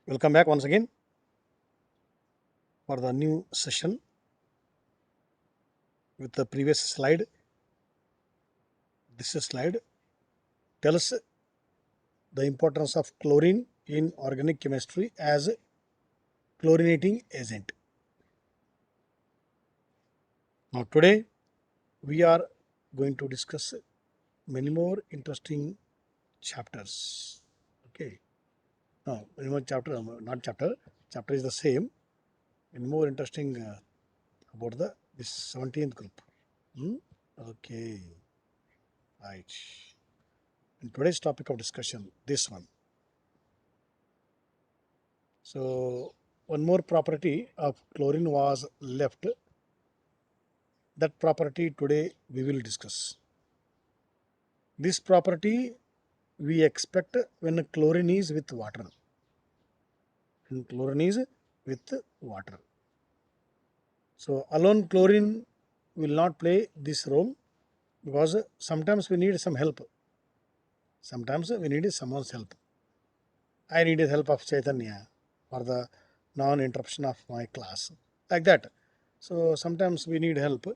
Welcome back once again for the new session with the previous slide. This slide tells the importance of chlorine in organic chemistry as chlorinating agent. Now today we are going to discuss many more interesting chapters. Okay. No, many more chapter, not chapter. Chapter is the same. Many more interesting about the this 17th group. Hmm? Okay. Right. And today's topic of discussion, this one. So one more property of chlorine was left. That property today we will discuss. This property we expect when chlorine is with water. When chlorine is with water. So alone chlorine will not play this role because sometimes we need some help. Sometimes we need someone's help. I need the help of Chaitanya for the non-interruption of my class. Like that. So sometimes we need help. In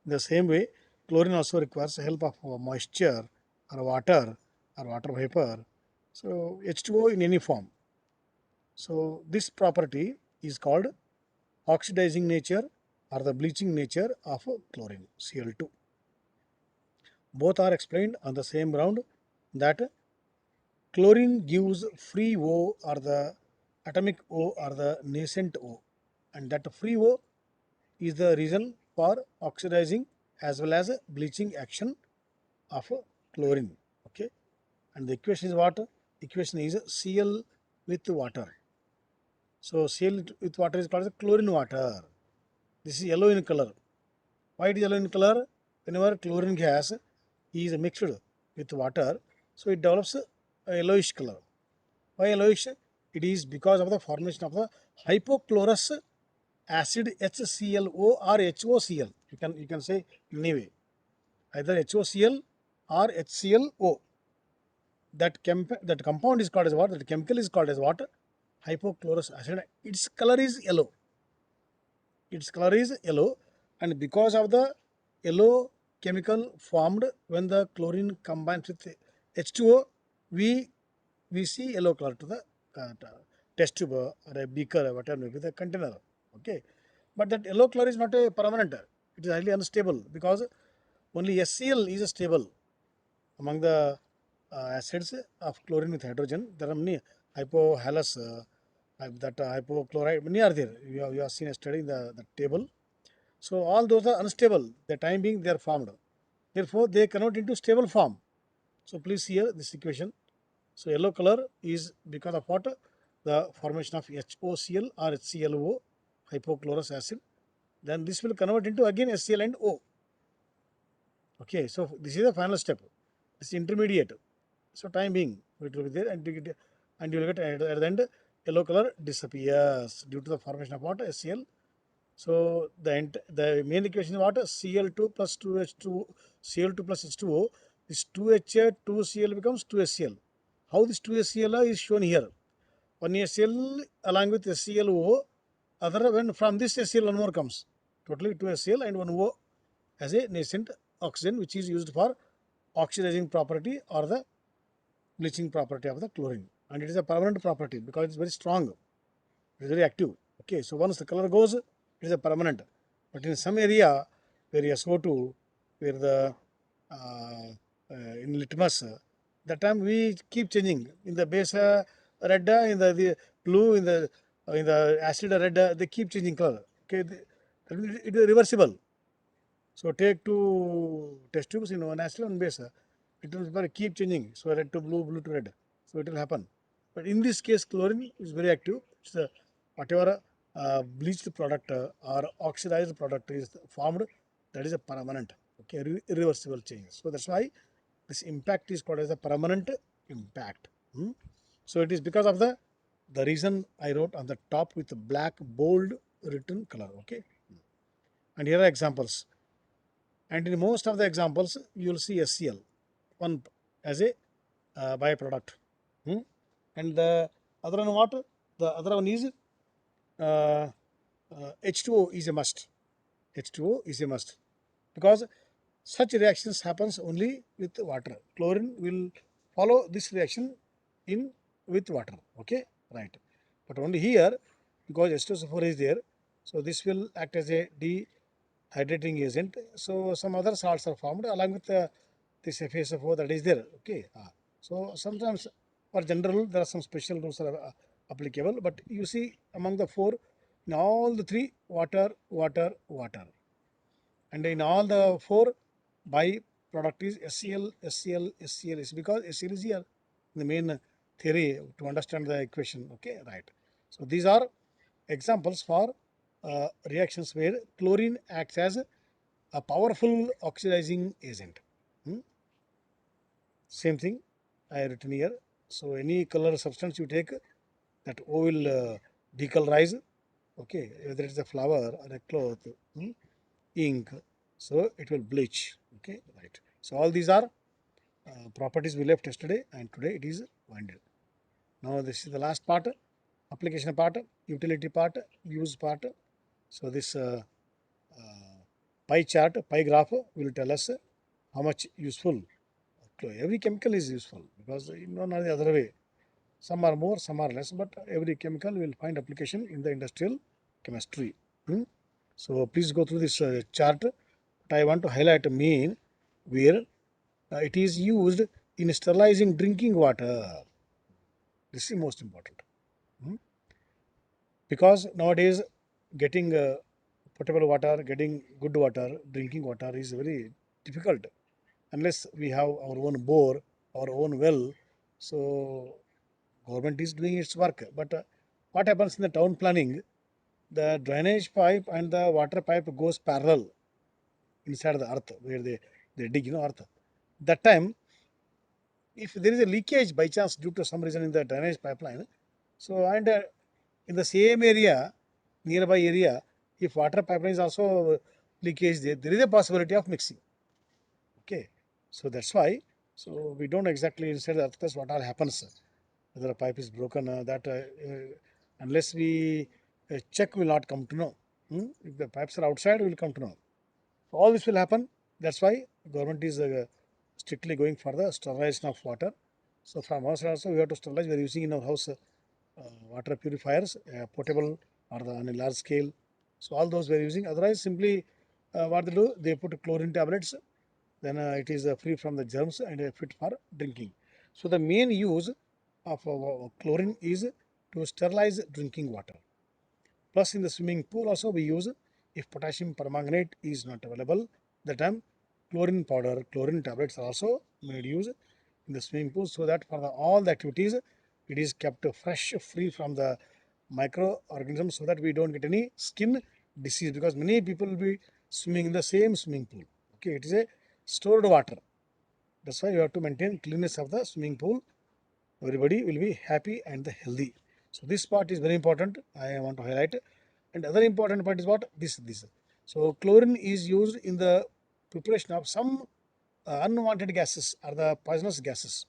the same way, chlorine also requires help of moisture or water vapor. So H2O in any form. So this property is called oxidizing nature or the bleaching nature of chlorine, Cl2. Both are explained on the same ground that chlorine gives free O or the atomic O or the nascent O, and that free O is the reason for oxidizing as well as bleaching action of chlorine. Okay, and the equation is what? Equation is Cl with water. So Cl with water is called as chlorine water. This is yellow in color. Why it is yellow in color? Whenever chlorine gas is mixed with water, so it develops a yellowish color. Why yellowish? It is because of the formation of the hypochlorous acid HClO or HOCl. You can say anyway, either HOCl or HClO. That compound is called as what? That chemical is called as what? Hypochlorous acid. Its color is yellow. Its color is yellow, and because of the yellow chemical formed when the chlorine combines with H2O, we we see yellow color to the uh, test tube or a beaker or whatever may be the container. Okay, but that yellow color is not a permanent. It is highly unstable because only HCl is stable among the acids of chlorine with hydrogen. There are many hypohalous that hypochlorite. Many are there. You have seen a study in the table. So all those are unstable. The time being they are formed. Therefore, they convert into stable form. So please see here this equation. So yellow color is because of what? The formation of HOCl or HClO, hypochlorous acid. Then this will convert into again HCl and O. Okay, so this is the final step. This is intermediate. So time being it will be there and you will get at the end yellow color disappears due to the formation of what? HCl. So the main equation is what? Cl2 plus 2H2 Cl2 plus H2O. This 2H2Cl becomes 2HCl. How this 2HCl is shown here. One HCl along with HClO. Other when from this HCl one more comes. Totally 2HCl and one O as a nascent oxygen which is used for oxidizing property or the bleaching property of the chlorine. And it is a permanent property because it is very strong. It is very active. Okay, so once the color goes, it is a permanent. But in some area where SO2, where the in litmus, that time we keep changing in the base red, in the blue, in the acid red, they keep changing color. Okay, it is reversible. So take two test tubes in one acid and base. It will keep changing. So red to blue, blue to red. So it will happen. But in this case, chlorine is very active. It's whatever bleached product or oxidized product is formed, that is a permanent, okay, irreversible change. So that's why this impact is called as a permanent impact. So it is because of the reason I wrote on the top with black bold written color. Okay, and here are examples. And in most of the examples, you will see HCl, one as a byproduct. And the other one what? The other one is uh, H2O is a must. H2O is a must because such reactions happens only with water. Chlorine will follow this reaction in with water. Okay, right. But only here, because H2SO4 is there, so this will act as a dehydrating agent. So some other salts are formed along with this FeSO4 that is there. Okay. So sometimes for general there are some special rules are applicable. But you see among the four, in all the three, water, water, water. And in all the four, byproduct is SCl, SCl, SCl. Is because SCl is here, the main theory to understand the equation. Okay, right. So these are examples for reactions where chlorine acts as a powerful oxidizing agent. Hmm? Same thing I have written here. So any color substance you take, that O will decolorize. Okay, whether it's a flower or a cloth, ink, so it will bleach. Okay, right. So all these are properties we left yesterday, and today it is winded. Now this is the last part, application part, utility part, use part. So this pie chart, pie graph will tell us how much useful. Every chemical is useful because in one or the other way, some are more, some are less, but every chemical will find application in the industrial chemistry. Hmm? So please go through this chart. But I want to highlight main where it is used in sterilizing drinking water. This is most important. Hmm? Because nowadays getting potable water, getting good water, drinking water is very difficult unless we have our own bore, our own well. So government is doing its work. But what happens in the town planning? The drainage pipe and the water pipe goes parallel inside the earth where they dig, earth. That time, if there is a leakage by chance due to some reason in the drainage pipeline, so and in the same area, nearby area, if water pipeline is also leakage there is a possibility of mixing. Okay, so that's why. So we don't exactly inside the earthquake what all happens, whether a pipe is broken, unless we check, will not come to know. If the pipes are outside, we will come to know. All this will happen. That's why government is strictly going for the sterilization of water. So from our side also we have to sterilize. We are using in our house water purifiers, potable or on a large scale. So all those we are using. Otherwise, simply what they do, they put chlorine tablets. Then it is free from the germs and fit for drinking. So the main use of chlorine is to sterilize drinking water. Plus in the swimming pool also we use, if potassium permanganate is not available, that time chlorine powder, chlorine tablets are also made use in the swimming pool, so that for all the activities it is kept fresh, free from the microorganisms, so that we don't get any skin disease, because many people will be swimming in the same swimming pool. Okay, it is a stored water. That's why you have to maintain cleanness of the swimming pool. Everybody will be happy and healthy. So this part is very important. I want to highlight. And other important part is what this. So chlorine is used in the preparation of some unwanted gases or the poisonous gases.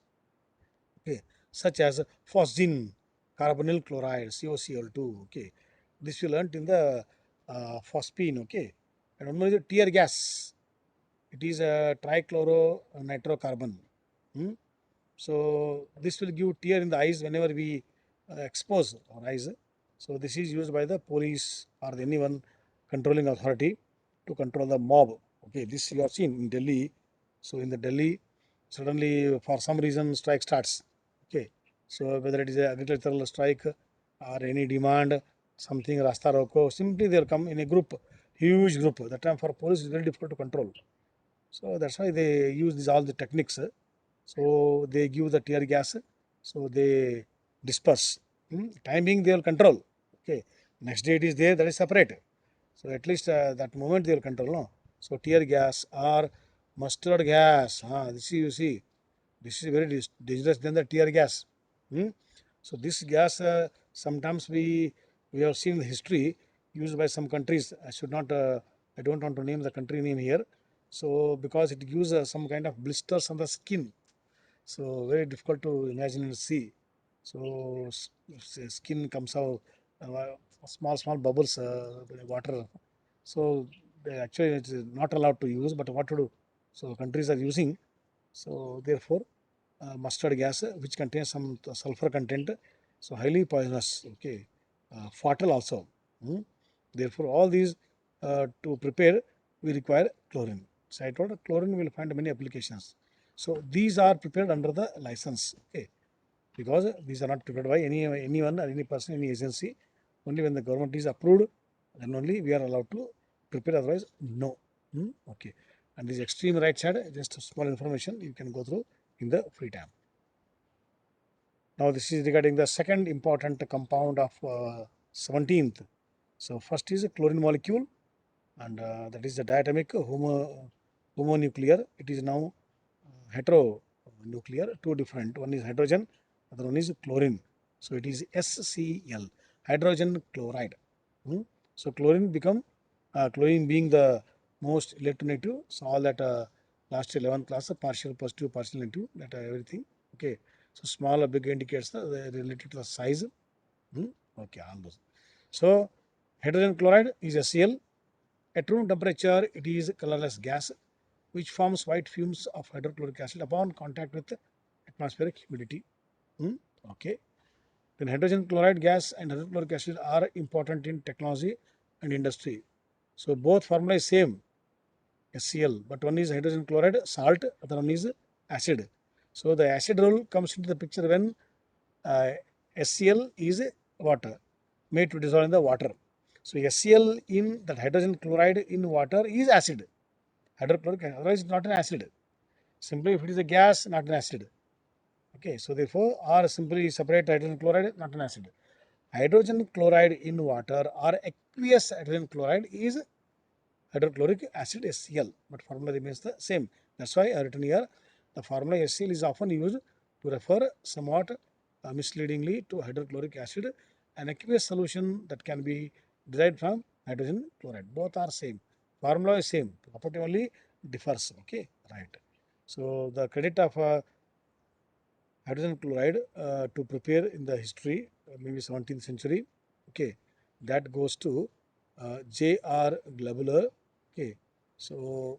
Okay, such as phosgene, carbonyl chloride, COCl2. Okay, this we learnt in the phosphine. Okay, and one more is the tear gas. It is a trichloronitrocarbon. Hmm? So this will give tear in the eyes whenever we expose our eyes. So this is used by the police or anyone controlling authority to control the mob. Okay, this you have seen in Delhi. So in the Delhi, suddenly for some reason strike starts. Okay, so whether it is a agricultural strike or any demand, something Rasta Roko, simply they'll come in a group, huge group. That time for police is very difficult to control. So that's why they use these all the techniques. So they give the tear gas. So they disperse. Timing they will control. Okay. Next day it is there, that is separate. So at least that moment they will control. No. So tear gas or mustard gas. This is, you see, this is very dangerous than the tear gas. Hmm? So this gas sometimes we have seen the history used by some countries. I should not. I don't want to name the country name here. So because it gives some kind of blisters on the skin, so very difficult to imagine and see. So skin comes out, small bubbles, water. So they actually it's not allowed to use, but what to do? So countries are using. So therefore, mustard gas, which contains some sulfur content, so highly poisonous. Okay, fatal also. Hmm. Therefore, all these to prepare we require chlorine. So I told chlorine will find many applications. So these are prepared under the license. Okay, because these are not prepared by anyone or any person, any agency. Only when the government is approved, then only we are allowed to prepare. Otherwise, no. Okay. And this extreme right side, just a small information you can go through in the free time. Now this is regarding the second important compound of 17th. So first is a chlorine molecule, and that is the diatomic homonuclear. It is now heteronuclear, two different. One is hydrogen, other one is chlorine. So it is HCl, hydrogen chloride. Hmm. So chlorine being the most electronegative. So all that last 11th class, partial positive, partial negative, that everything. Okay. So small or big indicates the related to the size. Hmm. Okay, all those. So hydrogen chloride is HCl. At room temperature, it is colorless gas which forms white fumes of hydrochloric acid upon contact with atmospheric humidity. Hmm. Okay. Then hydrogen chloride gas and hydrochloric acid are important in technology and industry. So both formula is same, HCl, but one is hydrogen chloride salt, other one is acid. So the acid rule comes into the picture when uh, HCl is water made to dissolve in the water. So HCl in that hydrogen chloride in water is acid, hydrochloric acid, otherwise it's not an acid. Simply if it is a gas, not an acid. Okay, so therefore, or simply separate hydrogen chloride, not an acid. Hydrogen chloride in water or aqueous hydrogen chloride is hydrochloric acid HCl, but formula remains the same. That's why I written here the formula HCl is often used to refer somewhat misleadingly to hydrochloric acid, an aqueous solution that can be derived from hydrogen chloride. Both are same. Formula is same. Property only differs. Okay, right. So the credit of hydrogen chloride to prepare in the history, maybe 17th century. Okay, that goes to J.R. Glabular. Okay, so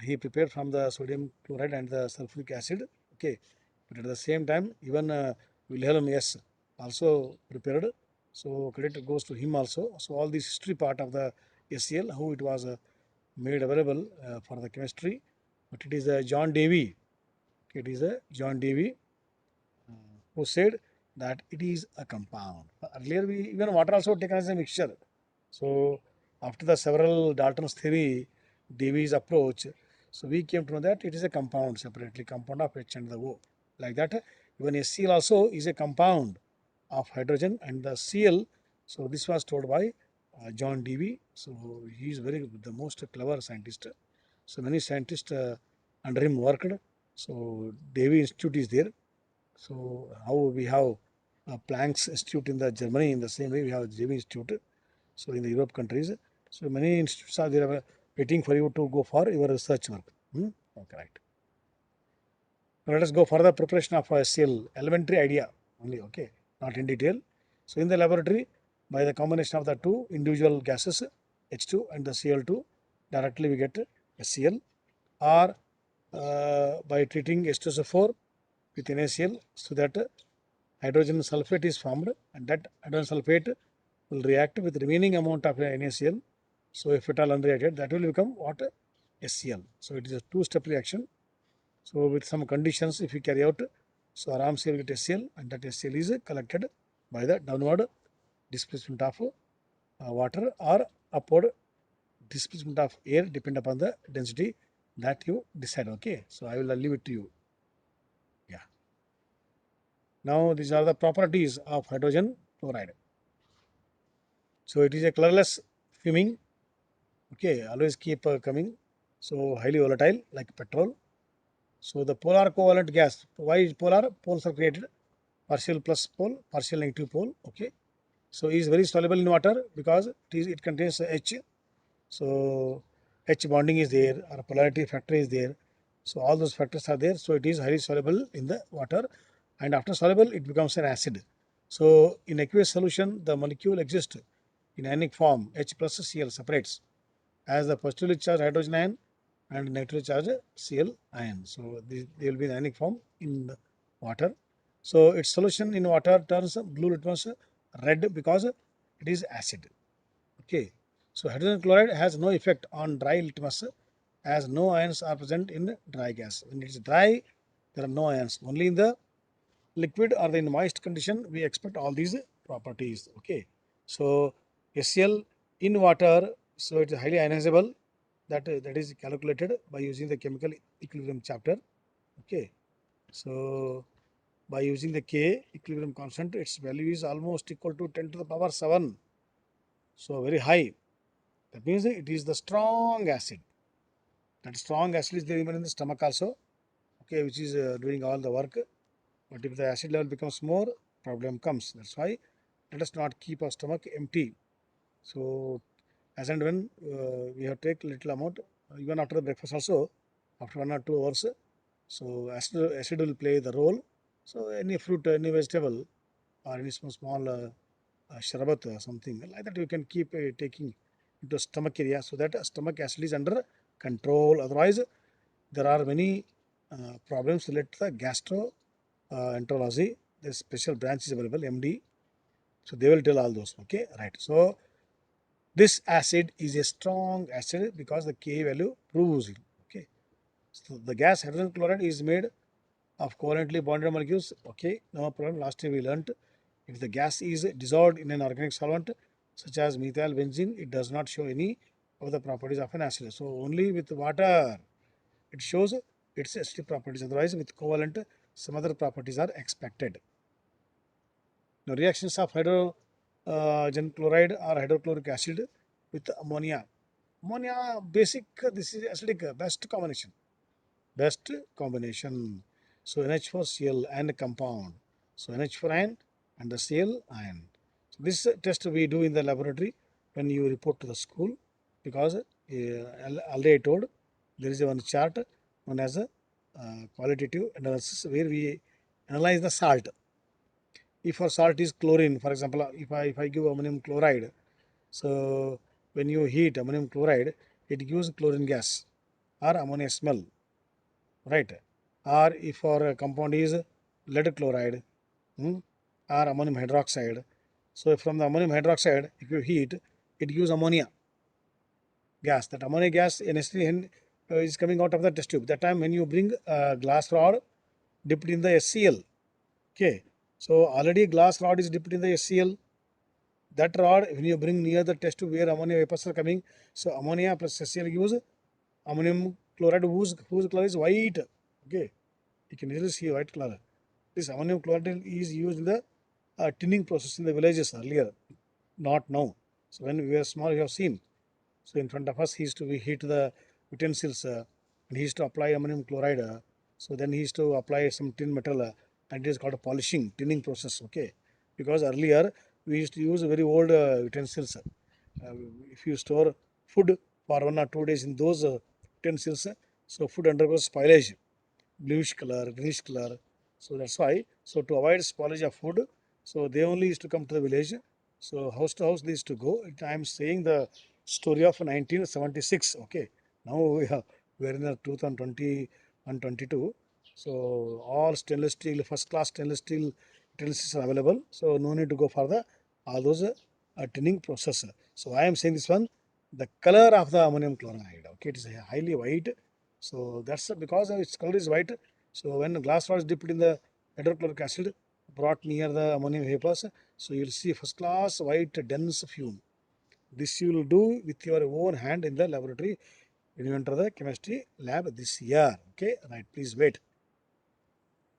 he prepared from the sodium chloride and the sulfuric acid. Okay, but at the same time, even Wilhelm S. also prepared. So credit goes to him also. So all this history part of the SCl, how it was made available for the chemistry, but it is John Davy. It is John Davy who said that it is a compound. Earlier, we even water also taken as a mixture. So after the several Dalton's theory, Davy's approach, so we came to know that it is a compound separately, compound of H and the O. Like that, even HCl also is a compound of hydrogen and the Cl. So this was told by John Dewey. So he is very the most clever scientist. So many scientists under him worked. So Davy Institute is there. So how we have Planck's Institute in the Germany, in the same way we have JV Institute. So in the Europe countries, so many institutes are there waiting for you to go for your research work. Okay, right. Now let us go for the preparation of SCl, elementary idea only. Okay, not in detail. So in the laboratory, by the combination of the two individual gases, H2 and the Cl2, directly we get SCl, or by treating H2SO4 with NaCl, so that hydrogen sulfate is formed, and that hydrogen sulfate will react with remaining amount of NaCl. So if it all unreacted, that will become what? SCl. So it is a two-step reaction. So with some conditions, if you carry out, so aram se will get SCl, and that SCl is collected by the downward displacement of water or upward displacement of air, depend upon the density that you decide. Okay, so I will leave it to you. Yeah. Now these are the properties of hydrogen chloride. So it is a colorless fuming. Okay, always keep coming. So highly volatile like petrol. So the polar covalent gas. Why is polar? Poles are created. Partial plus pole, partial negative pole. Okay. So it is very soluble in water because it contains H. So H bonding is there, or polarity factor is there. So all those factors are there. So it is highly soluble in the water, and after soluble it becomes an acid. So in aqueous solution the molecule exists in ionic form. H plus Cl separates as the positively charged hydrogen ion and negatively charged Cl ion. So they will be in ionic form in the water. So its solution in water turns blue litmus red because it is acid. Okay. So hydrogen chloride has no effect on dry litmus as no ions are present in dry gas. When it is dry, there are no ions. Only in the liquid or in moist condition we expect all these properties. Okay. So HCl in water, so it is highly ionizable. That is calculated by using the chemical equilibrium chapter. Okay. So by using the K equilibrium constant, its value is almost equal to 10 to the power 7. So very high. That means it is the strong acid. That strong acid is there even in the stomach also. Okay, which is doing all the work. But if the acid level becomes more, problem comes. That's why let us not keep our stomach empty. So as and when we have take little amount, even after the breakfast also, after 1 or 2 hours, so acid will play the role. So any fruit, any vegetable, or any small sharbat or something like that, you can keep taking into stomach area so that stomach acid is under control. Otherwise, there are many problems related to the gastroenterology. The special branch is available, MD. So they will tell all those. Okay, right. So this acid is a strong acid because the K value proves it. Okay. So the gas hydrogen chloride is made of covalently bonded molecules. Okay, no problem. Last time we learnt if the gas is dissolved in an organic solvent such as methyl benzene, it does not show any of the properties of an acid. So only with water it shows its acidic properties. Otherwise, with covalent, some other properties are expected. Now, reactions of hydrogen chloride or hydrochloric acid with ammonia. Ammonia, basic, this is acidic, best combination. Best combination. So NH4Cl and compound. So NH4 ion and the Cl ion. So this test we do in the laboratory when you report to the school because already I told there is one chart known as a qualitative analysis where we analyze the salt. If our salt is chlorine, for example, if I give ammonium chloride, so when you heat ammonium chloride, it gives chlorine gas or ammonia smell, right? Or if our compound is lead chloride or ammonium hydroxide, so from the ammonium hydroxide, if you heat, it gives ammonia gas. That ammonia gas is coming out of the test tube. That time when you bring a glass rod dipped in the HCl, okay. So already glass rod is dipped in the HCl. That rod, when you bring near the test tube where ammonia vapors are coming, so ammonia plus HCl gives ammonium chloride whose color is white. Okay, you can easily see white color. This ammonium chloride is used in the tinning process in the villages earlier, not now. So when we were small, we have seen. So in front of us, he used to heat the utensils and he used to apply ammonium chloride. So then he used to apply some tin metal and it is called a polishing, tinning process. Okay, because earlier we used to use very old utensils. If you store food for 1 or 2 days in those utensils, so food undergoes spoilage, bluish color, greenish color. So that's why. So to avoid spoilage of food, so they only used to come to the village. So house to house they used to go. I am saying the story of 1976. Okay, now we are in the 2020 and 22. So all stainless steel, first class stainless steel utensils are available. So no need to go for the all those tinning process. So I am saying this one, the color of the ammonium chloride. Okay, it is highly white. So that's because its color is white. So when glass was dipped in the hydrochloric acid brought near the ammonium vapors, so you'll see first class white dense fume. This you will do with your own hand in the laboratory when you enter the chemistry lab this year. Okay, right, please wait.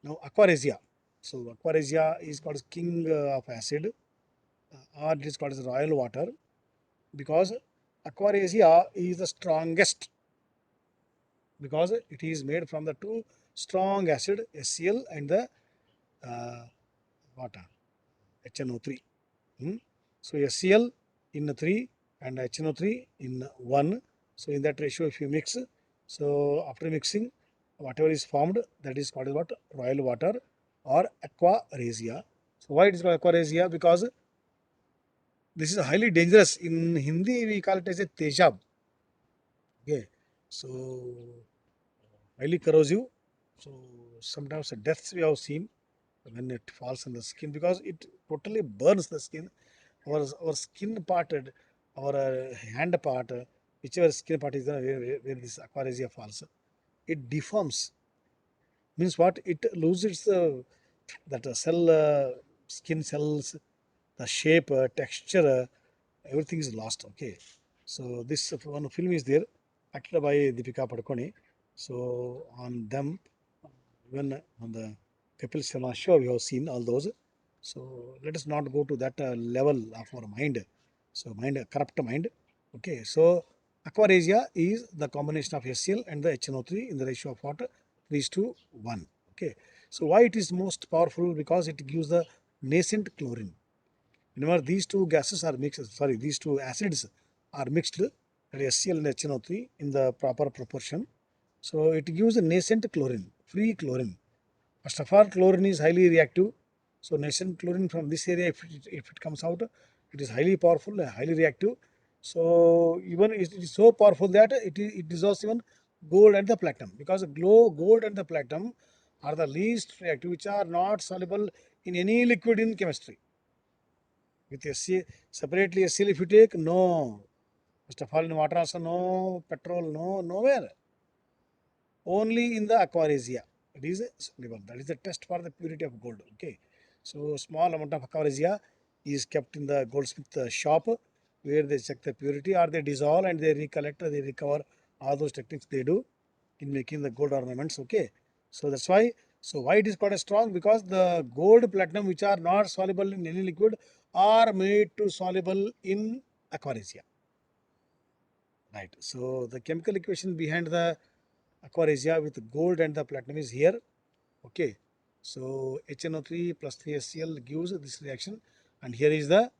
Now aquaresia. So aquaresia is called as king of acid or it is called as royal water because aquaresia is the strongest because it is made from the two strong acid HCl and the water HNO3. So HCl in 3 and HNO3 in 1. So in that ratio if you mix, so after mixing whatever is formed that is called what royal water. or aquaresia. So why it is called aquaresia? Because this is highly dangerous. In Hindi, we call it as a tejab. Okay, so highly corrosive. So sometimes the deaths we have seen when it falls on the skin because it totally burns the skin. Our skin parted, our hand part, whichever skin part is there where this aquaresia falls, it deforms. Means what? It loses that cell, skin cells, the shape, texture, everything is lost. Okay, so this one film is there, acted by Deepika Padukone. So on them, even on the Kapil Sharma show, we have seen all those. So let us not go to that level of our mind. So mind, corrupt mind. Okay, so aquaresia is the combination of HCl and the HNO3 in the ratio of water 3:1. Okay, so why it is most powerful? Because it gives the nascent chlorine. Whenever these two gases are mixed, sorry, these two acids are mixed, that is HCl and HNO3 in the proper proportion, so it gives a nascent chlorine, free chlorine. First of all, chlorine is highly reactive. So nascent chlorine from this area, if it comes out, it is highly powerful, highly reactive. So even it is so powerful that it dissolves even gold and the platinum, because gold and the platinum are the least reactive, which are not soluble in any liquid in chemistry. With SC, separately HCl if you take, no. First of all, in water also no, petrol no, nowhere. Only in the aquaresia. It is soluble. That is the test for the purity of gold. Okay. So small amount of aquaresia is kept in the goldsmith shop where they check the purity, or they dissolve and they recollect, they recover. All those techniques they do in making the gold ornaments. Okay. So that's why. So why it is called a strong? Because the gold, platinum, which are not soluble in any liquid, are made to soluble in aquaresia. Right. So the chemical equation behind the aquaresia with gold and the platinum is here. Okay. So HNO3 plus 3HCl gives this reaction, and here is the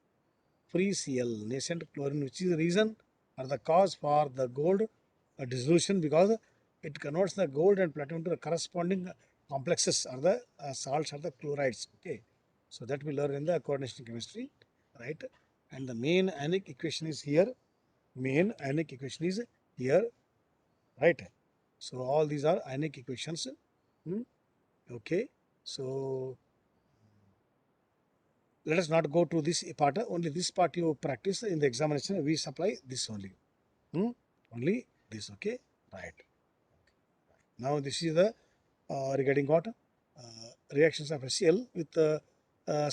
free Cl, nascent chlorine, which is the reason or the cause for the gold dissolution, because it converts the gold and platinum to the corresponding complexes or the salts or the chlorides. Okay. So that we learn in the coordination chemistry, right? And the main ionic equation is here. Main ionic equation is here, right? So all these are ionic equations. Hmm. Okay, so let us not go to this part. Only this part you practice in the examination. We supply this only. Hmm? Only this. Okay, right. Now this is the regarding what reactions of HCl with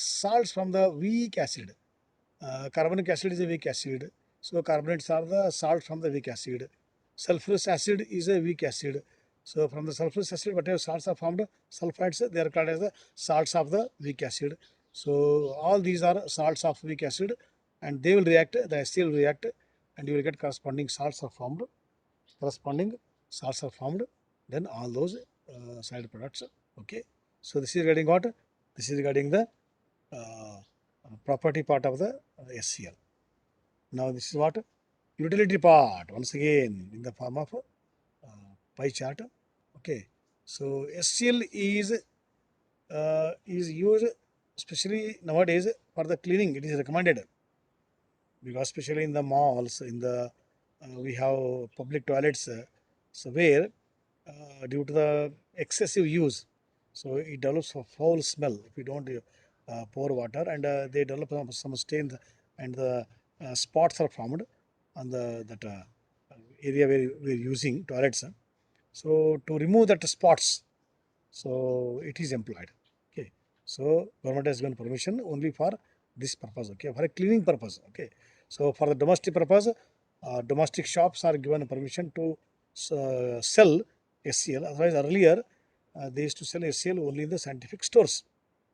salts from the weak acid. Carbonic acid is a weak acid. So carbonates are the salt from the weak acid. Sulfurous acid is a weak acid. So from the sulfurous acid, whatever salts are formed, sulfides, they are called as the salts of the weak acid. So all these are salts of weak acid, and they will react, the HCl will react, and you will get corresponding salts are formed. Corresponding salts are formed, then all those side products. Okay. So this is regarding what? This is regarding the uh, property part of the HCl. Now this is what? Utility part, once again in the form of pie chart. Okay. So HCl is used especially nowadays for the cleaning. It is recommended because especially in the malls, in the we have public toilets, so where due to the excessive use, so it develops a foul smell if you don't pour water, and they develop some stains, and the spots are formed on the that area where we are using toilets. So to remove that spots, so it is employed. Okay. So government has given permission only for this purpose. Okay, for a cleaning purpose. Okay. So for the domestic purpose, domestic shops are given permission to sell HCl. Otherwise, earlier they used to sell HCl only in the scientific stores.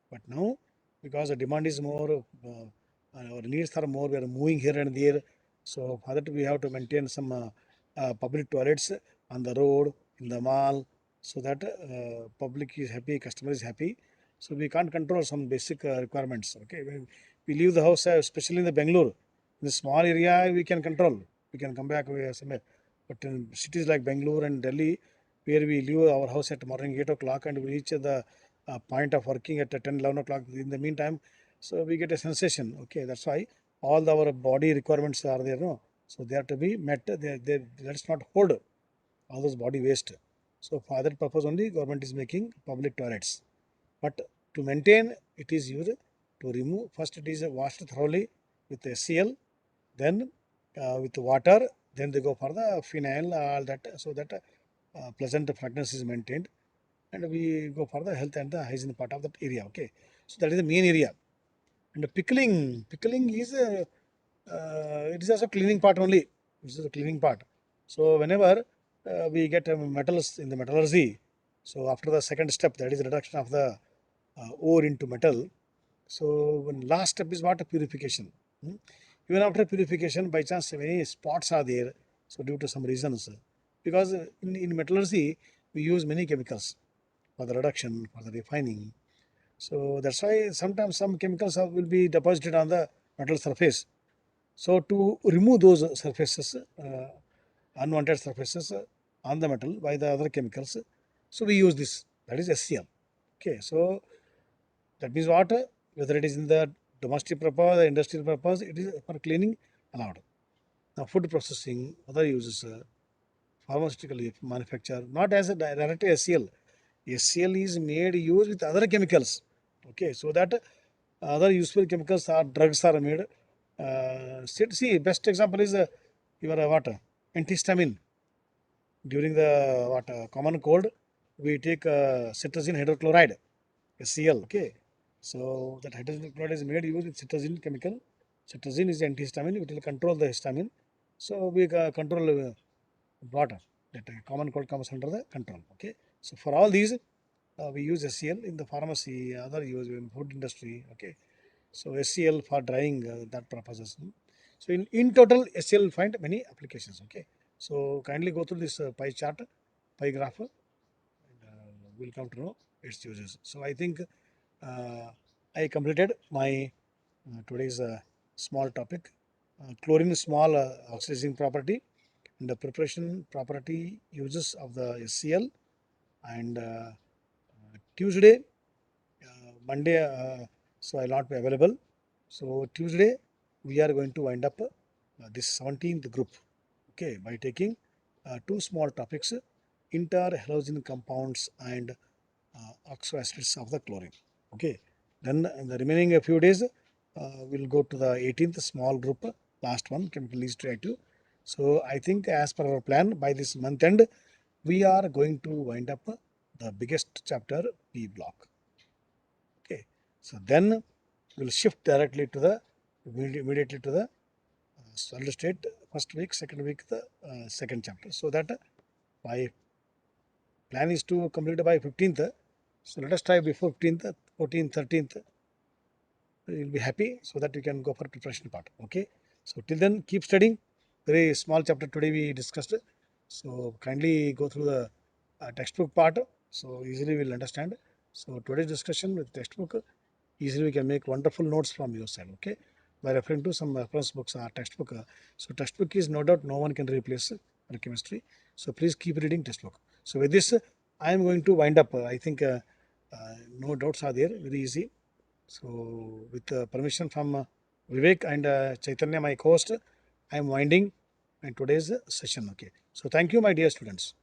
But now, because the demand is more, our needs are more, we are moving here and there. So for that, we have to maintain some public toilets on the road, in the mall, so that public is happy, customer is happy. So we can't control some basic requirements. Okay, when we leave the house, especially in the Bangalore, in the small area, we can control. We can come back somewhere. But in cities like Bangalore and Delhi, where we leave our house at morning 8 o'clock and we reach the point of working at 10, 11 o'clock. In the meantime, so we get a sensation. Okay, that's why all our body requirements are there. No, so they have to be met. Let's not hold all those body waste. So for that purpose only, government is making public toilets. But to maintain, it is used to remove. First, it is washed thoroughly with HCl, then with water, then they go for the phenyl, all that, so that pleasant fragrance is maintained, and we go for the health and the hygiene part of that area. Okay, so that is the main area. And the pickling is it is also cleaning part only. This is a cleaning part. So whenever we get metals in the metallurgy, so after the second step, that is reduction of the ore into metal. So when last step is what? Purification. Hmm? Even after purification, by chance many spots are there. So due to some reasons, because in metallurgy we use many chemicals for the reduction, for the refining. So that's why sometimes some chemicals will be deposited on the metal surface. So to remove those surfaces, unwanted surfaces on the metal by the other chemicals, so we use this. That is SCM. Okay, so that means what? Whether it is in the domestic purpose, the industrial purpose, it is for cleaning allowed. Now food processing, other uses, pharmaceutical manufacture, not as a direct SCL. SCL is made used with other chemicals. Okay, so that other useful chemicals or drugs are made. See, best example is your what? Antihistamine. During the what common cold, we take cetirizine hydrochloride, SCL. Okay, so that hydrogen chloride is made used with cetirizine chemical. Cetirizine is antihistamine. It will control the histamine. So we control water. That common cold comes under the control. Okay. So for all these, we use SCL in the pharmacy, other use in food industry. Okay. So SCL for drying that purposes. So in total, SCL will find many applications. Okay. So kindly go through this pie chart, pie graph, and we'll come to know its uses. So I think I completed my today's small topic. Chlorine is small oxidizing property and the preparation property uses of the SCL, and Tuesday, Monday, so I'll not be available. So Tuesday, we are going to wind up this 17th group, okay, by taking two small topics, interhalogen compounds and oxo acids of the chlorine. Okay, then in the remaining a few days, we'll go to the 18th small group, last one, chemical least reactive. So I think as per our plan, by this month end, we are going to wind up the biggest chapter, P block. Okay, so then we'll shift directly to the immediately to the solid state first week, second week the second chapter. So that by plan is to complete by 15th. So let us try before 15th, 14th, 13th. You'll be happy so that you can go for preparation part. Okay. So till then, keep studying. Very small chapter today we discussed. So kindly go through the textbook part. So easily we'll understand. So today's discussion with textbook, easily we can make wonderful notes from your side. Okay. By referring to some reference books or textbook. So textbook is no doubt no one can replace chemistry. So please keep reading textbook. So with this, I am going to wind up. I think no doubts are there. Very easy. So, with permission from Vivek and Chaitanya, my co-host, I am winding in today's session. Okay. So, thank you, my dear students.